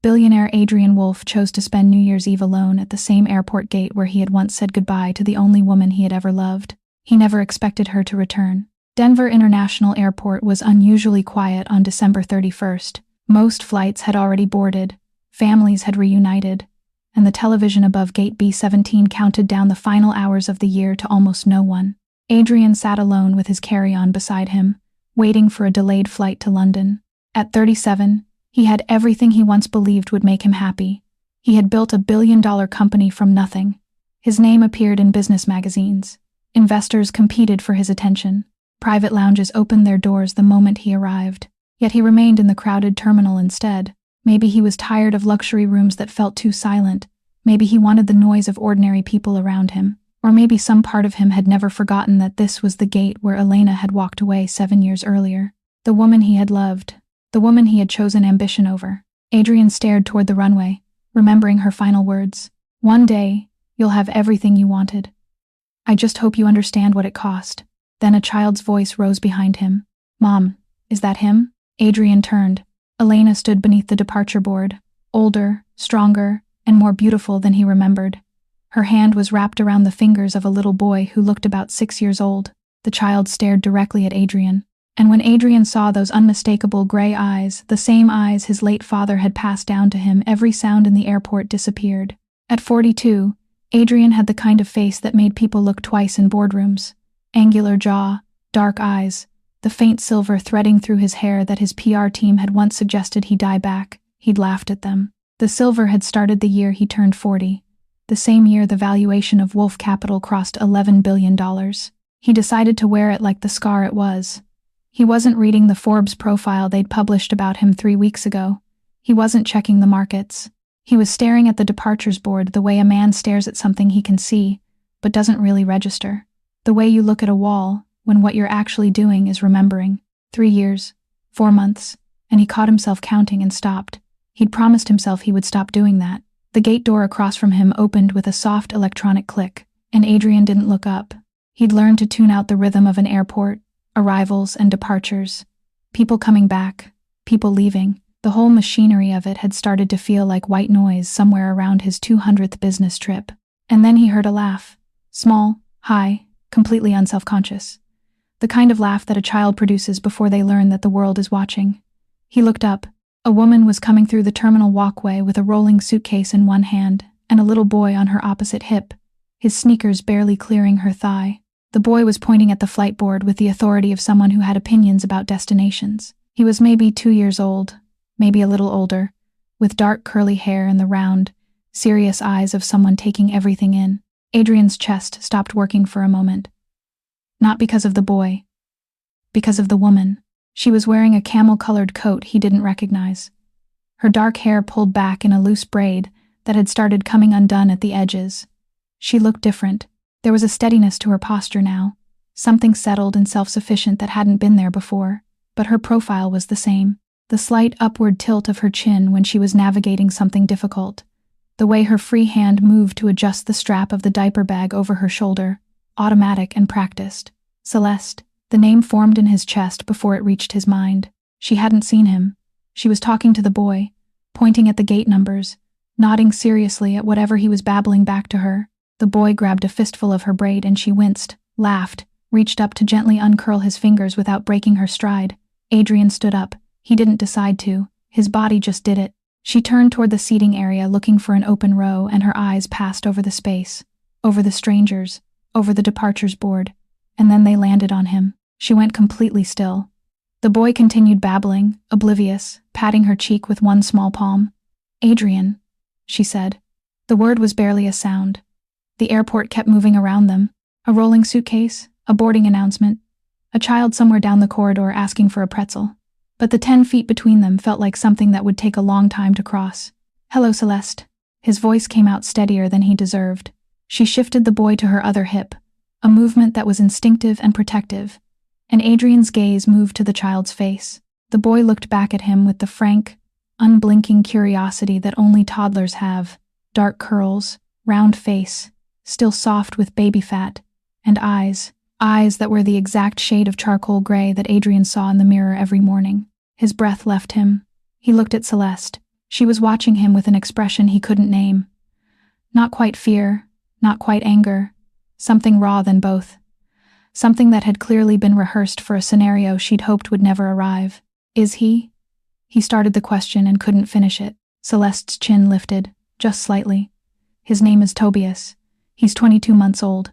Billionaire Adrian Wolfe chose to spend New Year's Eve alone at the same airport gate where he had once said goodbye to the only woman he had ever loved. He never expected her to return. Denver International Airport was unusually quiet on December 31st. Most flights had already boarded, families had reunited, and the television above Gate B-17 counted down the final hours of the year to almost no one. Adrian sat alone with his carry-on beside him, waiting for a delayed flight to London. At 37, he had everything he once believed would make him happy. He had built a billion-dollar company from nothing. His name appeared in business magazines. Investors competed for his attention. Private lounges opened their doors the moment he arrived. Yet he remained in the crowded terminal instead. Maybe he was tired of luxury rooms that felt too silent. Maybe he wanted the noise of ordinary people around him. Or maybe some part of him had never forgotten that this was the gate where Elena had walked away 7 years earlier. The woman he had loved. The woman he had chosen ambition over. Adrian stared toward the runway, remembering her final words. "One day, you'll have everything you wanted. I just hope you understand what it cost." Then a child's voice rose behind him. "Mom, is that him?" Adrian turned. Elena stood beneath the departure board, older, stronger, and more beautiful than he remembered. Her hand was wrapped around the fingers of a little boy who looked about 6 years old. The child stared directly at Adrian. And when Adrian saw those unmistakable gray eyes, the same eyes his late father had passed down to him, every sound in the airport disappeared. At 42, Adrian had the kind of face that made people look twice in boardrooms. Angular jaw, dark eyes, the faint silver threading through his hair that his PR team had once suggested he dye back. He'd laughed at them. The silver had started the year he turned 40, the same year the valuation of Wolfe Capital crossed $11 billion. He decided to wear it like the scar it was. He wasn't reading the Forbes profile they'd published about him 3 weeks ago. He wasn't checking the markets. He was staring at the departures board the way a man stares at something he can see, but doesn't really register. The way you look at a wall, when what you're actually doing is remembering. 3 years, 4 months, and he caught himself counting and stopped. He'd promised himself he would stop doing that. The gate door across from him opened with a soft electronic click, and Adrian didn't look up. He'd learned to tune out the rhythm of an airport, arrivals and departures, people coming back, people leaving. The whole machinery of it had started to feel like white noise somewhere around his 200th business trip. And then he heard a laugh. Small, high, completely unselfconscious. The kind of laugh that a child produces before they learn that the world is watching. He looked up. A woman was coming through the terminal walkway with a rolling suitcase in one hand and a little boy on her opposite hip, his sneakers barely clearing her thigh. The boy was pointing at the flight board with the authority of someone who had opinions about destinations. He was maybe 2 years old, maybe a little older, with dark curly hair and the round, serious eyes of someone taking everything in. Adrian's chest stopped working for a moment. Not because of the boy. Because of the woman. She was wearing a camel-colored coat he didn't recognize. Her dark hair pulled back in a loose braid that had started coming undone at the edges. She looked different. There was a steadiness to her posture now, something settled and self-sufficient that hadn't been there before, but her profile was the same. The slight upward tilt of her chin when she was navigating something difficult, the way her free hand moved to adjust the strap of the diaper bag over her shoulder, automatic and practiced. Celeste. The name formed in his chest before it reached his mind. She hadn't seen him. She was talking to the boy, pointing at the gate numbers, nodding seriously at whatever he was babbling back to her. The boy grabbed a fistful of her braid and she winced, laughed, reached up to gently uncurl his fingers without breaking her stride. Adrian stood up. He didn't decide to. His body just did it. She turned toward the seating area looking for an open row, and her eyes passed over the space, over the strangers, over the departures board, and then they landed on him. She went completely still. The boy continued babbling, oblivious, patting her cheek with one small palm. "Adrian," she said. The word was barely a sound. The airport kept moving around them. A rolling suitcase, a boarding announcement, a child somewhere down the corridor asking for a pretzel. But the 10 feet between them felt like something that would take a long time to cross. "Hello, Celeste." His voice came out steadier than he deserved. She shifted the boy to her other hip, a movement that was instinctive and protective, and Adrian's gaze moved to the child's face. The boy looked back at him with the frank, unblinking curiosity that only toddlers have. Dark curls, round face, still soft with baby fat, and eyes that were the exact shade of charcoal gray that Adrian saw in the mirror every morning. His breath left him. He looked at Celeste. She was watching him with an expression he couldn't name. Not quite fear, not quite anger, something raw than both. Something that had clearly been rehearsed for a scenario she'd hoped would never arrive. Is he? He started the question and couldn't finish it. Celeste's chin lifted, just slightly. His name is Tobias. He's 22 months old.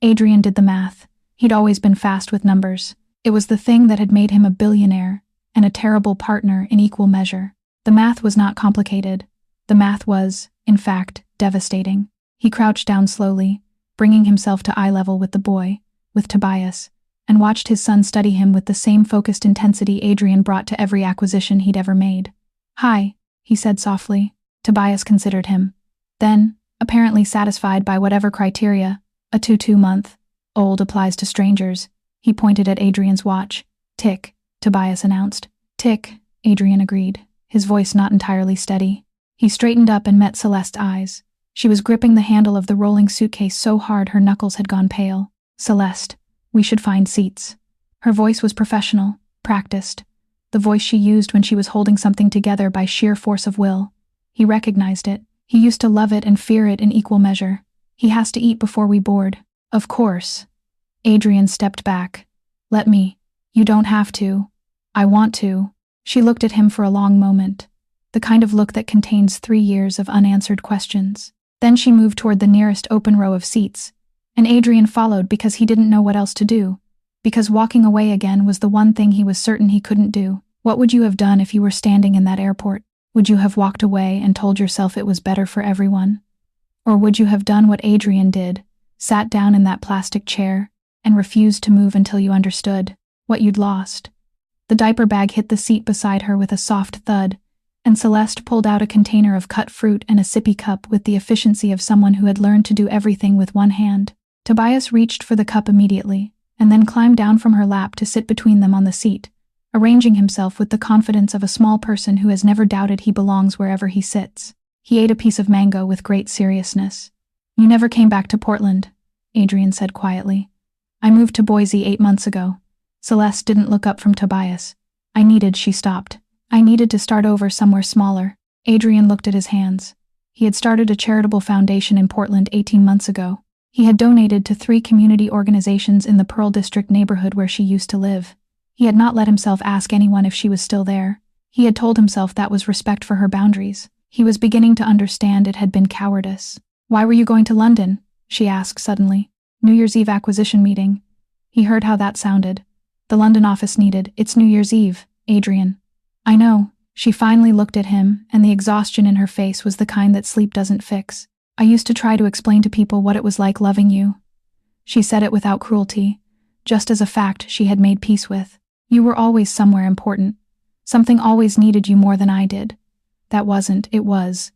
Adrian did the math. He'd always been fast with numbers. It was the thing that had made him a billionaire and a terrible partner in equal measure. The math was not complicated. The math was, in fact, devastating. He crouched down slowly, bringing himself to eye level with the boy, with Tobias, and watched his son study him with the same focused intensity Adrian brought to every acquisition he'd ever made. "Hi," he said softly. Tobias considered him. Then, apparently satisfied by whatever criteria, a 22-month-old applies to strangers, he pointed at Adrian's watch. "Tick," Tobias announced. "Tick," Adrian agreed, his voice not entirely steady. He straightened up and met Celeste's eyes. She was gripping the handle of the rolling suitcase so hard her knuckles had gone pale. "Celeste, we should find seats." Her voice was professional, practiced, the voice she used when she was holding something together by sheer force of will. He recognized it. He used to love it and fear it in equal measure. "He has to eat before we board." "Of course." Adrian stepped back. "Let me. You don't have to. I want to." She looked at him for a long moment, the kind of look that contains 3 years of unanswered questions. Then she moved toward the nearest open row of seats, and Adrian followed because he didn't know what else to do, because walking away again was the one thing he was certain he couldn't do. What would you have done if you were standing in that airport? Would you have walked away and told yourself it was better for everyone? Or would you have done what Adrian did, sat down in that plastic chair, and refused to move until you understood what you'd lost? The diaper bag hit the seat beside her with a soft thud, and Celeste pulled out a container of cut fruit and a sippy cup with the efficiency of someone who had learned to do everything with one hand. Tobias reached for the cup immediately, and then climbed down from her lap to sit between them on the seat, arranging himself with the confidence of a small person who has never doubted he belongs wherever he sits. He ate a piece of mango with great seriousness. "You never came back to Portland," Adrian said quietly. "I moved to Boise 8 months ago." Celeste didn't look up from Tobias. She stopped. "I needed to start over somewhere smaller." Adrian looked at his hands. He had started a charitable foundation in Portland 18 months ago. He had donated to 3 community organizations in the Pearl District neighborhood where she used to live. He had not let himself ask anyone if she was still there. He had told himself that was respect for her boundaries. He was beginning to understand it had been cowardice. "Why were you going to London?" she asked suddenly. "New Year's Eve acquisition meeting." He heard how that sounded. "The London office needed. It's New Year's Eve, Adrian." "I know." She finally looked at him, and the exhaustion in her face was the kind that sleep doesn't fix. "I used to try to explain to people what it was like loving you." She said it without cruelty, just as a fact she had made peace with. "You were always somewhere important. Something always needed you more than I did. That wasn't, it was."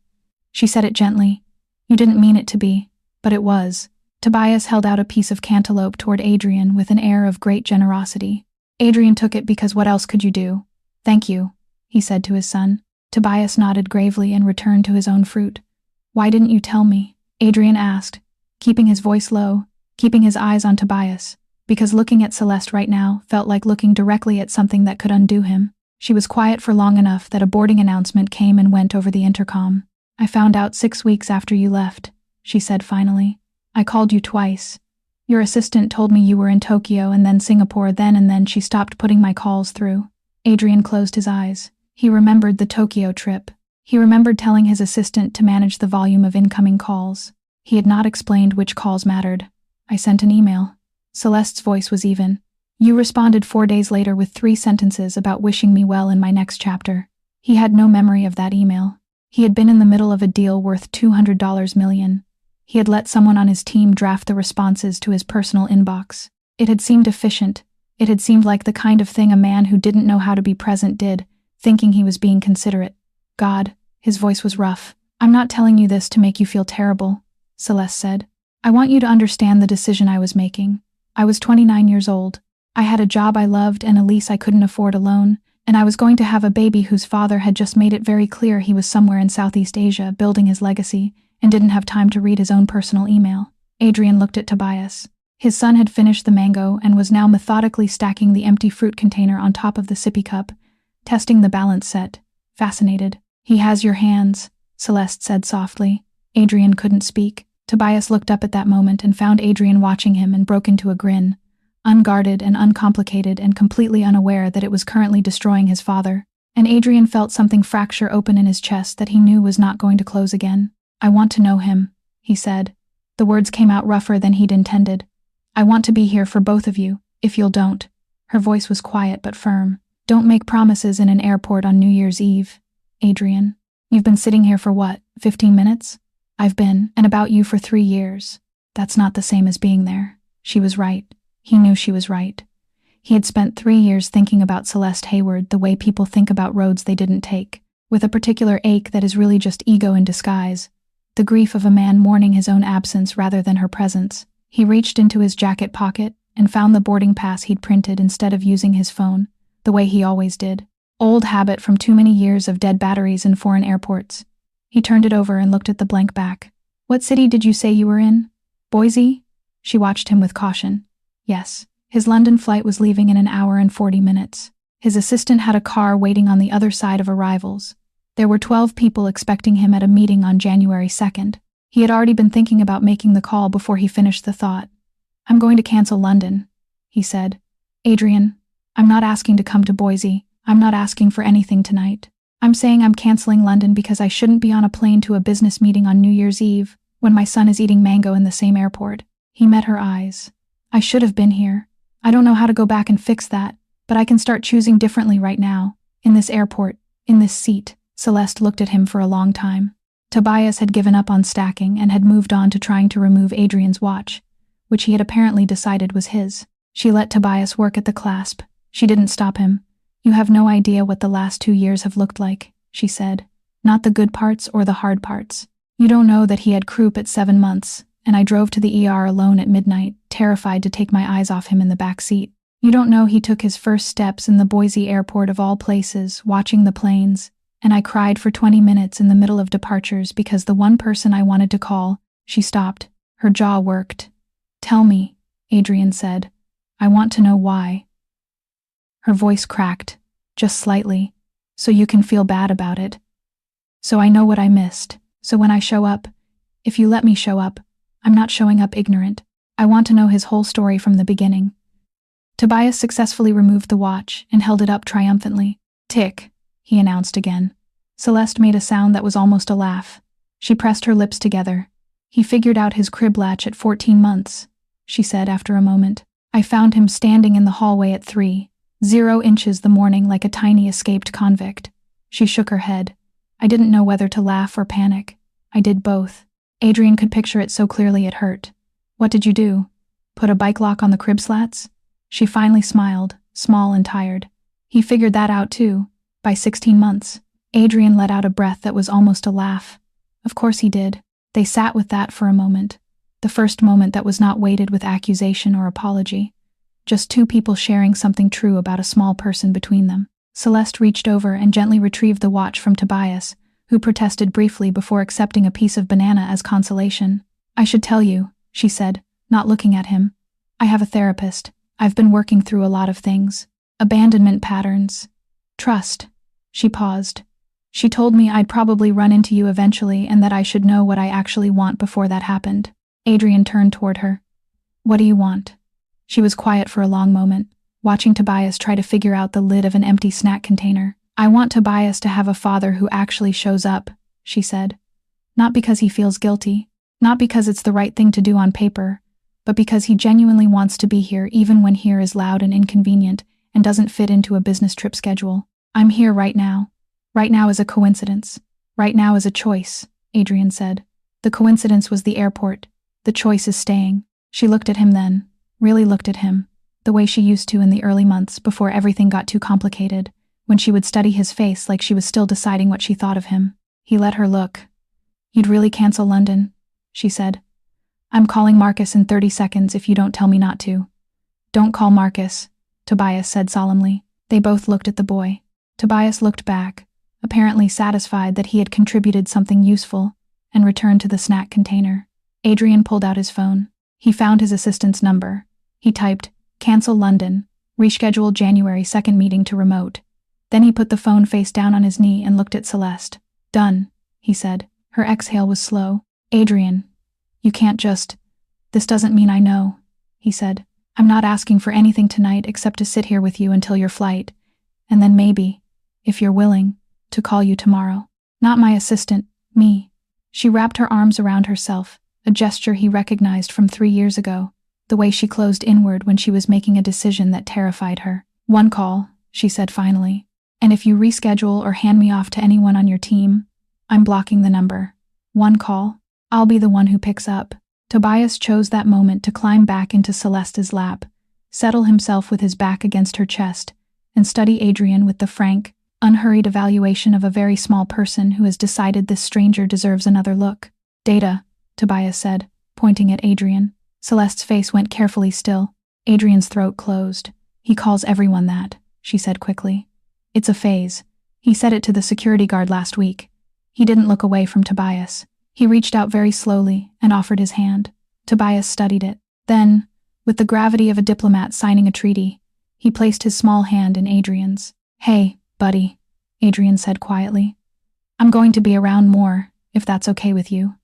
She said it gently. "You didn't mean it to be, but it was." Tobias held out a piece of cantaloupe toward Adrian with an air of great generosity. Adrian took it because what else could you do? "Thank you," he said to his son. Tobias nodded gravely and returned to his own fruit. "Why didn't you tell me?" Adrian asked, keeping his voice low, keeping his eyes on Tobias, because looking at Celeste right now felt like looking directly at something that could undo him. She was quiet for long enough that a boarding announcement came and went over the intercom. "I found out 6 weeks after you left," she said finally. "I called you twice. Your assistant told me you were in Tokyo and then Singapore then, and then she stopped putting my calls through." Adrian closed his eyes. He remembered the Tokyo trip. He remembered telling his assistant to manage the volume of incoming calls. He had not explained which calls mattered. "I sent an email." Celeste's voice was even. "You responded 4 days later with 3 sentences about wishing me well in my next chapter." He had no memory of that email. He had been in the middle of a deal worth $200 million. He had let someone on his team draft the responses to his personal inbox. It had seemed efficient. It had seemed like the kind of thing a man who didn't know how to be present did, thinking he was being considerate. "God," his voice was rough. "I'm not telling you this to make you feel terrible," Celeste said. "I want you to understand the decision I was making. I was 29 years old. I had a job I loved and a lease I couldn't afford alone, and I was going to have a baby whose father had just made it very clear he was somewhere in Southeast Asia building his legacy and didn't have time to read his own personal email." Adrian looked at Tobias. His son had finished the mango and was now methodically stacking the empty fruit container on top of the sippy cup, testing the balance set, fascinated. He has your hands, Celeste said softly. Adrian couldn't speak. Tobias looked up at that moment and found Adrian watching him and broke into a grin, unguarded and uncomplicated and completely unaware that it was currently destroying his father. And Adrian felt something fracture open in his chest that he knew was not going to close again. I want to know him, he said. The words came out rougher than he'd intended. I want to be here for both of you, if you'll don't. Her voice was quiet but firm. Don't make promises in an airport on New Year's Eve, Adrian. You've been sitting here for what, 15 minutes? I've been, and about you for 3 years. That's not the same as being there. She was right. He knew she was right. He had spent 3 years thinking about Celeste Hayward the way people think about roads they didn't take, with a particular ache that is really just ego in disguise, the grief of a man mourning his own absence rather than her presence. He reached into his jacket pocket and found the boarding pass he'd printed instead of using his phone, the way he always did. Old habit from too many years of dead batteries in foreign airports. He turned it over and looked at the blank back. What city did you say you were in? Boise? She watched him with caution. Yes. His London flight was leaving in 1 hour and 40 minutes. His assistant had a car waiting on the other side of arrivals. There were 12 people expecting him at a meeting on January 2nd. He had already been thinking about making the call before he finished the thought. I'm going to cancel London, he said. Adrian, I'm not asking to come to Boise. I'm not asking for anything tonight. I'm saying I'm canceling London because I shouldn't be on a plane to a business meeting on New Year's Eve when my son is eating mango in the same airport. He met her eyes. I should have been here. I don't know how to go back and fix that, but I can start choosing differently right now. In this airport, in this seat. Celeste looked at him for a long time. Tobias had given up on stacking and had moved on to trying to remove Adrian's watch, which he had apparently decided was his. She let Tobias work at the clasp. She didn't stop him. You have no idea what the last 2 years have looked like, she said. Not the good parts or the hard parts. You don't know that he had croup at 7 months, and I drove to the ER alone at midnight, terrified to take my eyes off him in the back seat. You don't know he took his first steps in the Boise airport of all places, watching the planes, and I cried for 20 minutes in the middle of departures because the one person I wanted to call. She stopped. Her jaw worked. Tell me, Adrian said. I want to know why. Her voice cracked, just slightly, so you can feel bad about it. So I know what I missed, so when I show up, if you let me show up, I'm not showing up ignorant. I want to know his whole story from the beginning. Tobias successfully removed the watch and held it up triumphantly. Tick, he announced again. Celeste made a sound that was almost a laugh. She pressed her lips together. He figured out his crib latch at 14 months, she said after a moment. I found him standing in the hallway at 3:0 inches the morning like a tiny escaped convict. She shook her head. I didn't know whether to laugh or panic. I did both. Adrian could picture it so clearly it hurt. What did you do? Put a bike lock on the crib slats? She finally smiled, small and tired. He figured that out too, by 16 months. Adrian let out a breath that was almost a laugh. Of course he did. They sat with that for a moment. The first moment that was not weighted with accusation or apology. Just two people sharing something true about a small person between them. Celeste reached over and gently retrieved the watch from Tobias, who protested briefly before accepting a piece of banana as consolation. I should tell you, she said, not looking at him. I have a therapist. I've been working through a lot of things. Abandonment patterns. Trust. She paused. She told me I'd probably run into you eventually and that I should know what I actually want before that happened. Adrian turned toward her. What do you want? She was quiet for a long moment, watching Tobias try to figure out the lid of an empty snack container. I want Tobias to have a father who actually shows up, she said. Not because he feels guilty, not because it's the right thing to do on paper, but because he genuinely wants to be here even when here is loud and inconvenient and doesn't fit into a business trip schedule. I'm here right now. Right now is a coincidence. Right now is a choice, Adrian said. The coincidence was the airport. The choice is staying. She looked at him then, really looked at him, the way she used to in the early months before everything got too complicated, when she would study his face like she was still deciding what she thought of him. He let her look. You'd really cancel London, she said. I'm calling Marcus in 30 seconds if you don't tell me not to. Don't call Marcus, Tobias said solemnly. They both looked at the boy. Tobias looked back, apparently satisfied that he had contributed something useful, and returned to the snack container. Adrian pulled out his phone. He found his assistant's number. He typed, cancel London, reschedule January 2nd meeting to remote. Then he put the phone face down on his knee and looked at Celeste. Done, he said. Her exhale was slow. Adrian, you can't just… This doesn't mean I know, he said. I'm not asking for anything tonight except to sit here with you until your flight, and then maybe, if you're willing, to call you tomorrow. Not my assistant, me. She wrapped her arms around herself, a gesture he recognized from 3 years ago, the way she closed inward when she was making a decision that terrified her. One call, she said finally. And if you reschedule or hand me off to anyone on your team, I'm blocking the number. One call, I'll be the one who picks up. Tobias chose that moment to climb back into Celeste's lap, settle himself with his back against her chest, and study Adrian with the frank, unhurried evaluation of a very small person who has decided this stranger deserves another look. Data, Tobias said, pointing at Adrian. Celeste's face went carefully still. Adrian's throat closed. He calls everyone that, she said quickly. It's a phase. He said it to the security guard last week. He didn't look away from Tobias. He reached out very slowly and offered his hand. Tobias studied it. Then, with the gravity of a diplomat signing a treaty, he placed his small hand in Adrian's. Hey, buddy, Adrian said quietly. I'm going to be around more, if that's okay with you.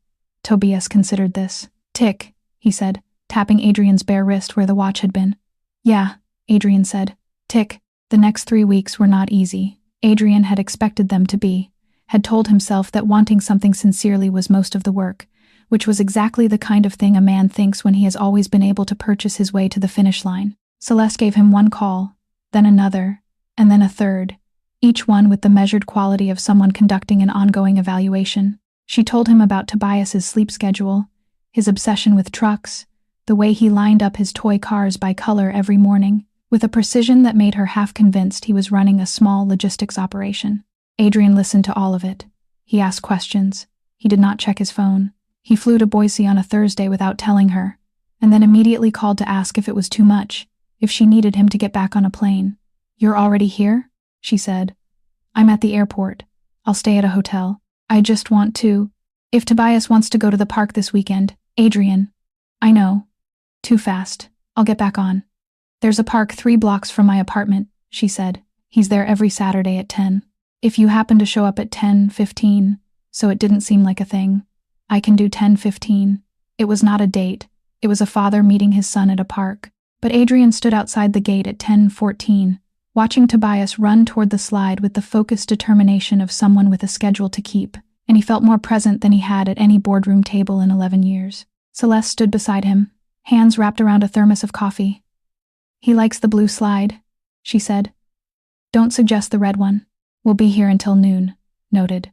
Tobias considered this. Tick, he said, tapping Adrian's bare wrist where the watch had been. Yeah, Adrian said. Tick. The next 3 weeks were not easy. Adrian had expected them to be, had told himself that wanting something sincerely was most of the work, which was exactly the kind of thing a man thinks when he has always been able to purchase his way to the finish line. Celeste gave him one call, then another, and then a third, each one with the measured quality of someone conducting an ongoing evaluation. She told him about Tobias's sleep schedule, his obsession with trucks, the way he lined up his toy cars by color every morning, with a precision that made her half convinced he was running a small logistics operation. Adrian listened to all of it. He asked questions. He did not check his phone. He flew to Boise on a Thursday without telling her, and then immediately called to ask if it was too much, if she needed him to get back on a plane. You're already here? She said. I'm at the airport. I'll stay at a hotel. I just want to… If Tobias wants to go to the park this weekend, Adrian. I know. Too fast. I'll get back on. There's a park 3 blocks from my apartment, she said. He's there every Saturday at 10. If you happen to show up at 10:15, so it didn't seem like a thing, I can do 10:15. It was not a date. It was a father meeting his son at a park. But Adrian stood outside the gate at 10:14, watching Tobias run toward the slide with the focused determination of someone with a schedule to keep, and he felt more present than he had at any boardroom table in 11 years. Celeste stood beside him, hands wrapped around a thermos of coffee. He likes the blue slide, she said. Don't suggest the red one. We'll be here until noon, noted.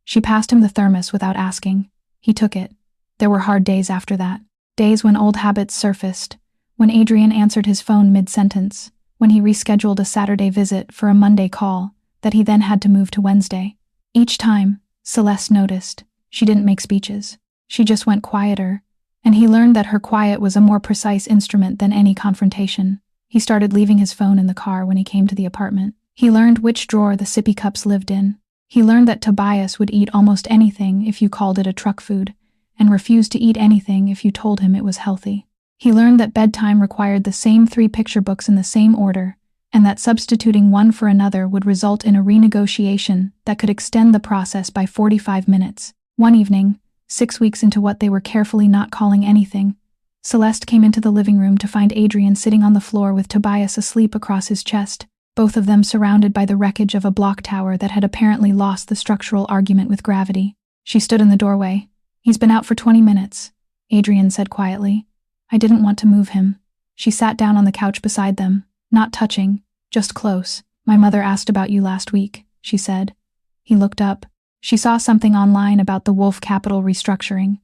She passed him the thermos without asking. He took it. There were hard days after that. Days when old habits surfaced, when Adrian answered his phone mid-sentence, when he rescheduled a Saturday visit for a Monday call that he then had to move to Wednesday. Each time, Celeste noticed, she didn't make speeches. She just went quieter, and he learned that her quiet was a more precise instrument than any confrontation. He started leaving his phone in the car when he came to the apartment. He learned which drawer the sippy cups lived in. He learned that Tobias would eat almost anything if you called it a truck food, and refused to eat anything if you told him it was healthy. He learned that bedtime required the same 3 picture books in the same order, and that substituting one for another would result in a renegotiation that could extend the process by 45 minutes. One evening, 6 weeks into what they were carefully not calling anything, Celeste came into the living room to find Adrian sitting on the floor with Tobias asleep across his chest, both of them surrounded by the wreckage of a block tower that had apparently lost the structural argument with gravity. She stood in the doorway. He's been out for 20 minutes, Adrian said quietly. I didn't want to move him. She sat down on the couch beside them, not touching, just close. My mother asked about you last week, she said. He looked up. She saw something online about the Wolfe Capital restructuring.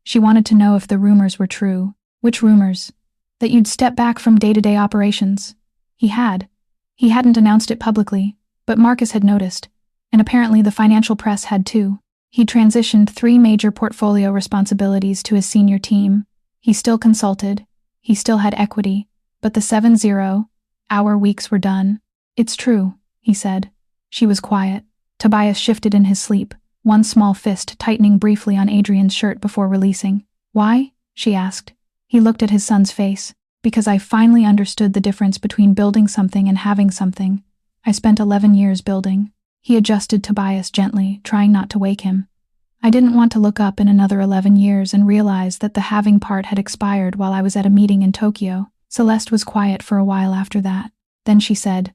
She wanted to know if the rumors were true. Which rumors? That you'd step back from day-to-day operations. He had. He hadn't announced it publicly, but Marcus had noticed, and apparently the financial press had too. He'd transitioned 3 major portfolio responsibilities to his senior team. He still consulted. He still had equity, but the 7-0-hour weeks were done. It's true, he said. She was quiet. Tobias shifted in his sleep, one small fist tightening briefly on Adrian's shirt before releasing. Why? She asked. He looked at his son's face. Because I finally understood the difference between building something and having something. I spent 11 years building. He adjusted Tobias gently, trying not to wake him. I didn't want to look up in another 11 years and realize that the having part had expired while I was at a meeting in Tokyo. Celeste was quiet for a while after that. Then she said,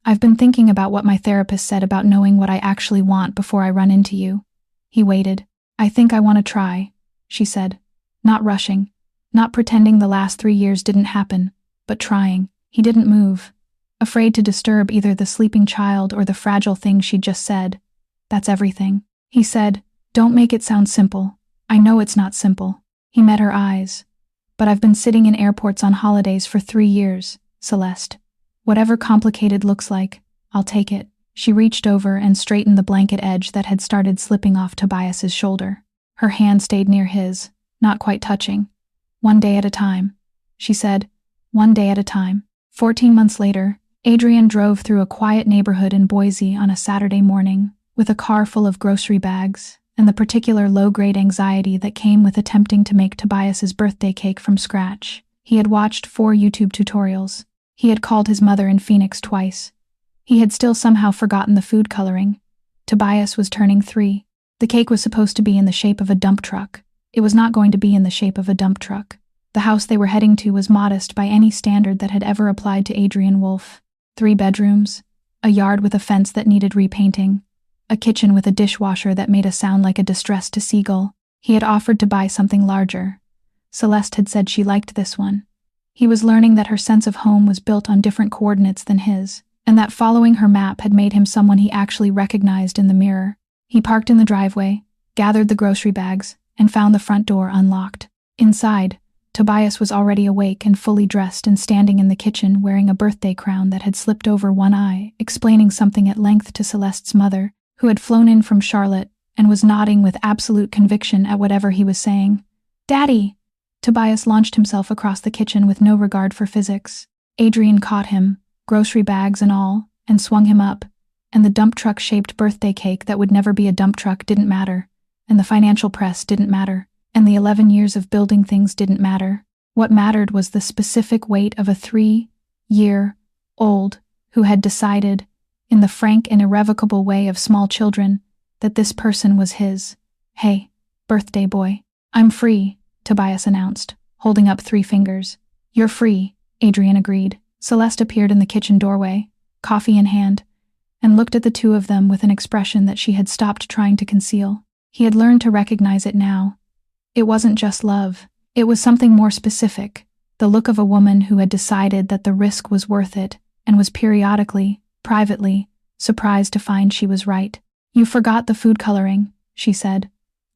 I've been thinking about what my therapist said about knowing what I actually want before I run into you. He waited. I think I want to try, she said. Not rushing. Not pretending the last 3 years didn't happen, but trying. He didn't move, afraid to disturb either the sleeping child or the fragile thing she'd just said. That's everything. He said, Don't make it sound simple. I know it's not simple. He met her eyes. But I've been sitting in airports on holidays for 3 years, Celeste. Whatever complicated looks like, I'll take it. She reached over and straightened the blanket edge that had started slipping off Tobias's shoulder. Her hand stayed near his, not quite touching. 1 day at a time, she said. 1 day at a time. 14 months later, Adrian drove through a quiet neighborhood in Boise on a Saturday morning, with a car full of grocery bags, and the particular low-grade anxiety that came with attempting to make Tobias's birthday cake from scratch. He had watched 4 YouTube tutorials. He had called his mother in Phoenix twice. He had still somehow forgotten the food coloring. Tobias was turning 3. The cake was supposed to be in the shape of a dump truck. It was not going to be in the shape of a dump truck. The house they were heading to was modest by any standard that had ever applied to Adrian Wolfe. 3 bedrooms, a yard with a fence that needed repainting, a kitchen with a dishwasher that made a sound like a distressed seagull. He had offered to buy something larger. Celeste had said she liked this one. He was learning that her sense of home was built on different coordinates than his, and that following her map had made him someone he actually recognized in the mirror. He parked in the driveway, gathered the grocery bags, and found the front door unlocked. Inside, Tobias was already awake and fully dressed and standing in the kitchen wearing a birthday crown that had slipped over one eye, explaining something at length to Celeste's mother, who had flown in from Charlotte and was nodding with absolute conviction at whatever he was saying. Daddy! Tobias launched himself across the kitchen with no regard for physics. Adrian caught him, grocery bags and all, and swung him up, and the dump truck-shaped birthday cake that would never be a dump truck didn't matter, and the financial press didn't matter, and the 11 years of building things didn't matter. What mattered was the specific weight of a 3-year-old who had decided, in the frank and irrevocable way of small children, that this person was his. Hey, birthday boy. I'm free, Tobias announced, holding up 3 fingers. You're free, Adrian agreed. Celeste appeared in the kitchen doorway, coffee in hand, and looked at the two of them with an expression that she had stopped trying to conceal. He had learned to recognize it now. It wasn't just love. It was something more specific, the look of a woman who had decided that the risk was worth it and was periodically, privately, surprised to find she was right. You forgot the food coloring, she said.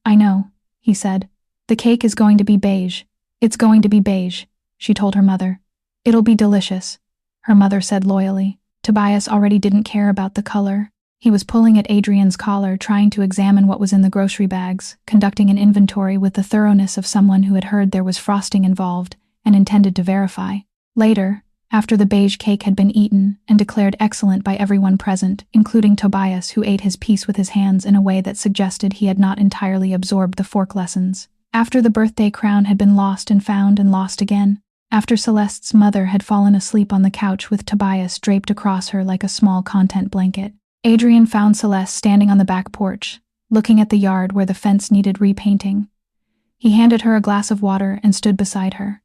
I know, he said. The cake is going to be beige. It's going to be beige, she told her mother. It'll be delicious, her mother said loyally. Tobias already didn't care about the color. He was pulling at Adrian's collar, trying to examine what was in the grocery bags, conducting an inventory with the thoroughness of someone who had heard there was frosting involved and intended to verify. Later, after the beige cake had been eaten and declared excellent by everyone present, including Tobias, who ate his piece with his hands in a way that suggested he had not entirely absorbed the fork lessons. After the birthday crown had been lost and found and lost again, after Celeste's mother had fallen asleep on the couch with Tobias draped across her like a small content blanket, Adrian found Celeste standing on the back porch, looking at the yard where the fence needed repainting. He handed her a glass of water and stood beside her.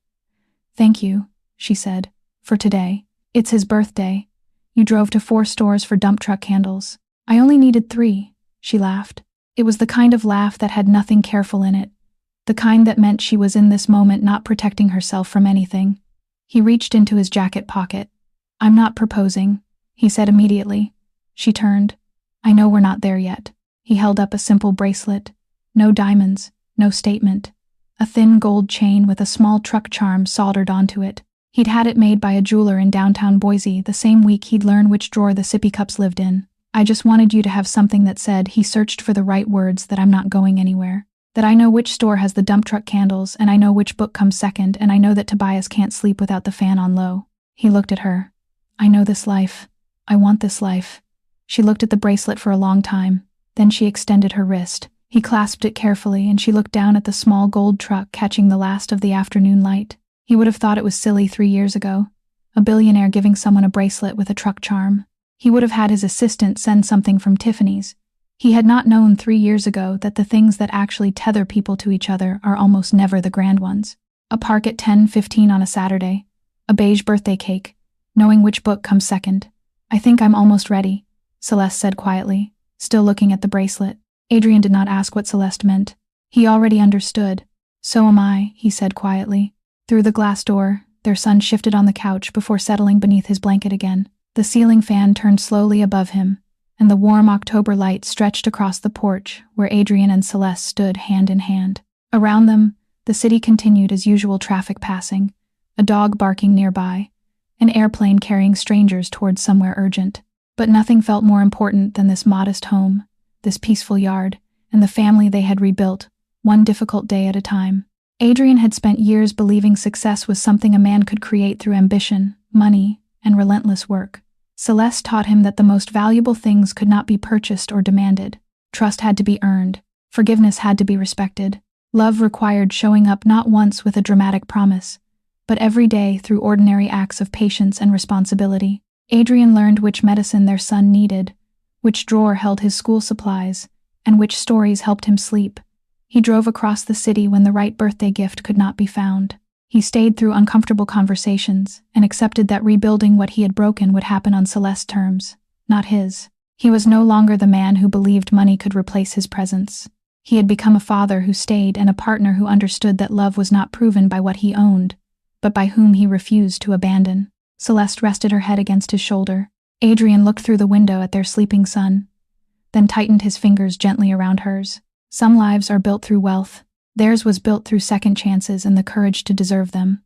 Thank you, she said, for today. It's his birthday. You drove to 4 stores for dump truck candles. I only needed 3, she laughed. It was the kind of laugh that had nothing careful in it, the kind that meant she was in this moment not protecting herself from anything. He reached into his jacket pocket. I'm not proposing, he said immediately. She turned. I know we're not there yet. He held up a simple bracelet. No diamonds, no statement. A thin gold chain with a small truck charm soldered onto it. He'd had it made by a jeweler in downtown Boise the same week he'd learned which drawer the sippy cups lived in. I just wanted you to have something that said, he searched for the right words, that I'm not going anywhere. That I know which store has the dump truck candles, and I know which book comes second, and I know that Tobias can't sleep without the fan on low. He looked at her. I know this life. I want this life. She looked at the bracelet for a long time. Then she extended her wrist. He clasped it carefully, and she looked down at the small gold truck catching the last of the afternoon light. He would have thought it was silly 3 years ago. A billionaire giving someone a bracelet with a truck charm. He would have had his assistant send something from Tiffany's. He had not known 3 years ago that the things that actually tether people to each other are almost never the grand ones. A park at 10:15 on a Saturday. A beige birthday cake. Knowing which book comes second. "I think I'm almost ready," Celeste said quietly, still looking at the bracelet. Adrian did not ask what Celeste meant. He already understood. "So am I," he said quietly. Through the glass door, their son shifted on the couch before settling beneath his blanket again. The ceiling fan turned slowly above him, and the warm October light stretched across the porch where Adrian and Celeste stood hand in hand. Around them, the city continued as usual, traffic passing, a dog barking nearby, an airplane carrying strangers towards somewhere urgent. But nothing felt more important than this modest home, this peaceful yard, and the family they had rebuilt, one difficult day at a time. Adrian had spent years believing success was something a man could create through ambition, money, and relentless work. Celeste taught him that the most valuable things could not be purchased or demanded. Trust had to be earned. Forgiveness had to be respected. Love required showing up not once with a dramatic promise, but every day through ordinary acts of patience and responsibility. Adrian learned which medicine their son needed, which drawer held his school supplies, and which stories helped him sleep. He drove across the city when the right birthday gift could not be found. He stayed through uncomfortable conversations and accepted that rebuilding what he had broken would happen on Celeste's terms, not his. He was no longer the man who believed money could replace his presence. He had become a father who stayed and a partner who understood that love was not proven by what he owned, but by whom he refused to abandon. Celeste rested her head against his shoulder. Adrian looked through the window at their sleeping son, then tightened his fingers gently around hers. Some lives are built through wealth. Theirs was built through second chances and the courage to deserve them.